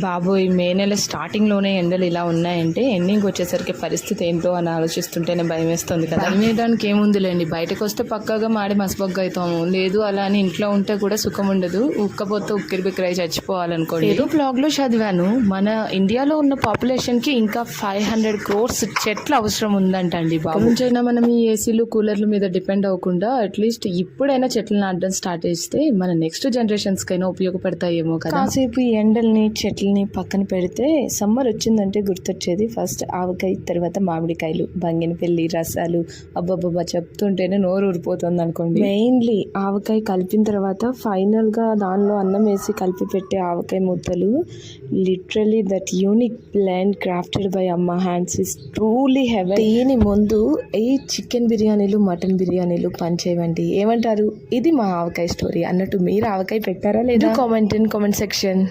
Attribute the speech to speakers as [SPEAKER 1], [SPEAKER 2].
[SPEAKER 1] బాబోయ్, మే నెల స్టార్టింగ్లోనే ఎండలు ఇలా ఉన్నాయంటే ఎండింగ్ వచ్చేసరికి పరిస్థితి ఏంటో అని ఆలోచిస్తుంటేనే భయం వేస్తుంది కదా. భయం వేయడానికి ఏముందిలేండి, బయటకు వస్తే పక్కాగా మాడి మసబొగ్గు అవుతాము. లేదు అలా అని ఇంట్లో ఉంటే కూడా సుఖం ఉండదు. ఉక్కపోతే ఉక్కిరి బిక్కిరై చచ్చిపోవాలనుకోండి. ఏదో బ్లాగ్లో చదివాను, మన ఇండియాలో ఉన్న పాపులేషన్కి ఇంకా 500 crores చెట్లు అవసరం ఉందంటండి. బాబు నుంచైనా మనం ఈ ఏసీలు కూలర్ల మీద డిపెండ్ అవ్వకుండా అట్లీస్ట్ ఇప్పుడైనా చెట్లు నాటడం స్టార్ట్ చేస్తే మన నెక్స్ట్ జనరేషన్స్కైనా ఉపయోగపడతాయేమో కదా. కాసేపు ఈ ఎండల్ని చెట్లని పక్కన పెడితే సమ్మర్ వచ్చిందంటే గుర్తొచ్చేది ఫస్ట్ ఆవకాయ, తర్వాత మామిడికాయలు, బంగినపల్లి రసాలు. అబ్బబ్బబ్బా, చెప్తుంటేనే నోరు ఊరిపోతుంది అనుకోండి. మెయిన్లీ ఆవకాయ కలిపిన తర్వాత ఫైనల్గా దానిలో అన్నం వేసి కలిపి పెట్టే ఆవకాయ ముద్దలు, literally that unique blend crafted by అమ్మ హ్యాండ్స్ ఇస్ ట్రూలీ హెవెన్. దీని ముందు ఈ చికెన్ బిర్యానీలు, మటన్ బిర్యానీలు పనిచేయవండి. ఏమంటారు? ఇది మా ఆవకాయ స్టోరీ అన్నట్టు మీరు ఆవకాయ పెట్టారా లేదా? Comment in comment section.